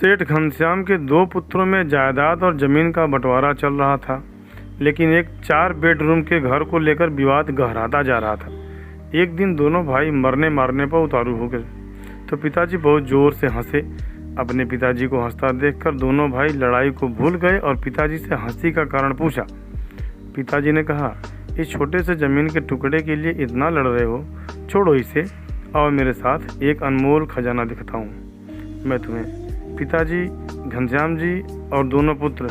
सेठ घनश्याम के 2 पुत्रों में जायदाद और ज़मीन का बंटवारा चल रहा था, लेकिन एक 4 बेडरूम के घर को लेकर विवाद गहराता जा रहा था। एक दिन दोनों भाई मरने मारने पर उतारू हो गए तो पिताजी बहुत ज़ोर से हंसे। अपने पिताजी को हंसता देखकर दोनों भाई लड़ाई को भूल गए और पिताजी से हंसी का कारण पूछा। पिताजी ने कहा, इस छोटे से ज़मीन के टुकड़े के लिए इतना लड़ रहे हो, छोड़ो इसे और मेरे साथ एक अनमोल खजाना दिखाता हूँ मैं तुम्हें। पिताजी घनश्याम जी और दोनों पुत्र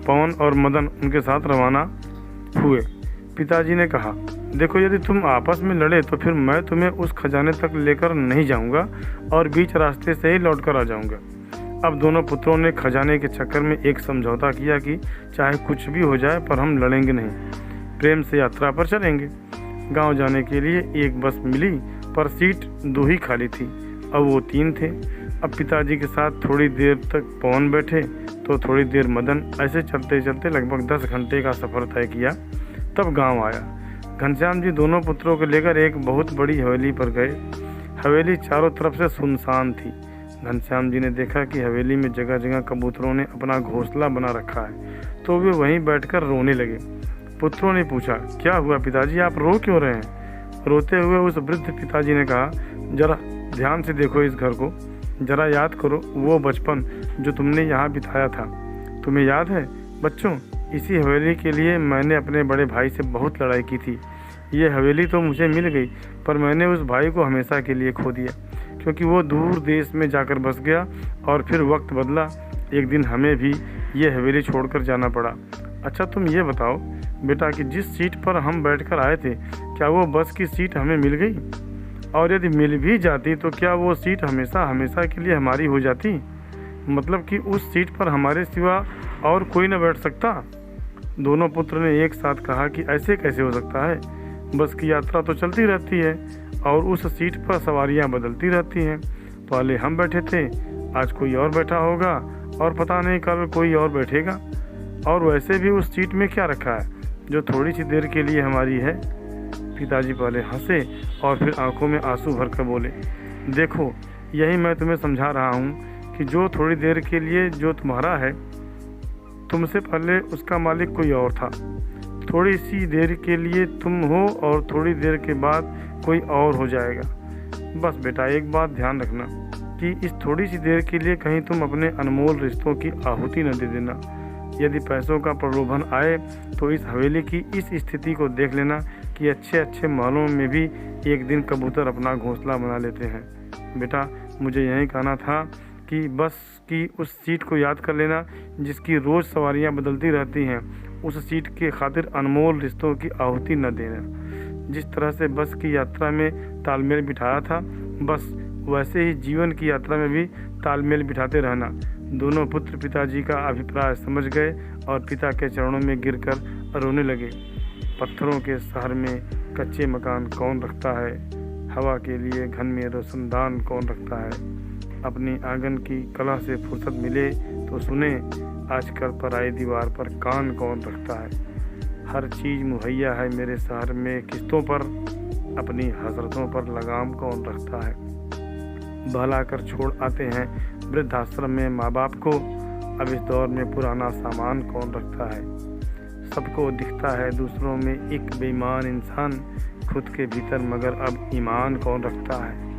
पवन और मदन उनके साथ रवाना हुए। पिताजी ने कहा, देखो यदि तुम आपस में लड़े तो फिर मैं तुम्हें उस खजाने तक लेकर नहीं जाऊंगा और बीच रास्ते से ही लौट कर आ जाऊंगा। अब दोनों पुत्रों ने खजाने के चक्कर में एक समझौता किया कि चाहे कुछ भी हो जाए पर हम लड़ेंगे नहीं, प्रेम से यात्रा पर चलेंगे। गांव जाने के लिए एक बस मिली पर सीट 2 ही खाली थी, अब वो 3 थे। अब पिताजी के साथ थोड़ी देर तक पवन बैठे तो थोड़ी देर मदन, ऐसे चलते चलते लगभग 10 घंटे का सफ़र तय किया। तब गांव आया। घनश्याम जी दोनों पुत्रों को लेकर एक बहुत बड़ी हवेली पर गए। हवेली चारों तरफ से सुनसान थी। घनश्याम जी ने देखा कि हवेली में जगह जगह कबूतरों ने अपना घोंसला बना रखा है, तो वे वहीं बैठकर रोने लगे। पुत्रों ने पूछा, क्या हुआ पिताजी, आप रो क्यों रहे हैं? रोते हुए उस वृद्ध पिताजी ने कहा, जरा ध्यान से देखो इस घर को, जरा याद करो वो बचपन जो तुमने यहाँ बिताया था। तुम्हें याद है बच्चों, इसी हवेली के लिए मैंने अपने बड़े भाई से बहुत लड़ाई की थी। ये हवेली तो मुझे मिल गई पर मैंने उस भाई को हमेशा के लिए खो दिया, क्योंकि वो दूर देश में जाकर बस गया और फिर वक्त बदला। एक दिन हमें भी ये हवेली छोड़कर जाना पड़ा। अच्छा तुम ये बताओ बेटा कि जिस सीट पर हम बैठकर आए थे, क्या वो बस की सीट हमें मिल गई? और यदि मिल भी जाती तो क्या वो सीट हमेशा हमेशा के लिए हमारी हो जाती? मतलब कि उस सीट पर हमारे सिवा और कोई न बैठ सकता? दोनों पुत्र ने एक साथ कहा कि ऐसे कैसे हो सकता है, बस की यात्रा तो चलती रहती है और उस सीट पर सवारियां बदलती रहती हैं। पहले हम बैठे थे, आज कोई और बैठा होगा और पता नहीं कल कोई और बैठेगा। और वैसे भी उस सीट में क्या रखा है जो थोड़ी सी देर के लिए हमारी है? पिताजी पहले हंसे और फिर आंखों में आंसू भरकर बोले, देखो यही मैं तुम्हें समझा रहा हूँ कि जो थोड़ी देर के लिए जो तुम्हारा है, तुमसे पहले उसका मालिक कोई और था। थोड़ी सी देर के लिए तुम हो और थोड़ी देर के बाद कोई और हो जाएगा। बस बेटा एक बात ध्यान रखना कि इस थोड़ी सी देर के लिए कहीं तुम अपने अनमोल रिश्तों की आहुति न दे देना। यदि पैसों का प्रलोभन आए तो इस हवेली की इस स्थिति को देख लेना कि अच्छे अच्छे महलों में भी एक दिन कबूतर अपना घोंसला बना लेते हैं। बेटा मुझे यही कहना था कि बस की उस सीट को याद कर लेना जिसकी रोज़ सवारियां बदलती रहती हैं। उस सीट के खातिर अनमोल रिश्तों की आहुति न देना। जिस तरह से बस की यात्रा में तालमेल बिठाया था, बस वैसे ही जीवन की यात्रा में भी तालमेल बिठाते रहना। दोनों पुत्र पिताजी का अभिप्राय समझ गए और पिता के चरणों में गिरकर रोने लगे। पत्थरों के शहर में कच्चे मकान कौन रखता है? हवा के लिए घन में रोशनदान कौन रखता है? अपनी आंगन की कला से फुर्सत मिले तो सुने, आजकल पराई दीवार पर कान कौन रखता है? हर चीज़ मुहैया है मेरे शहर में किस्तों पर, अपनी हसरतों पर लगाम कौन रखता है? बहला कर छोड़ आते हैं वृद्धाश्रम में माँ बाप को, अब इस दौर में पुराना सामान कौन रखता है? सबको दिखता है दूसरों में एक बेईमान इंसान, खुद के भीतर मगर अब ईमान कौन रखता है?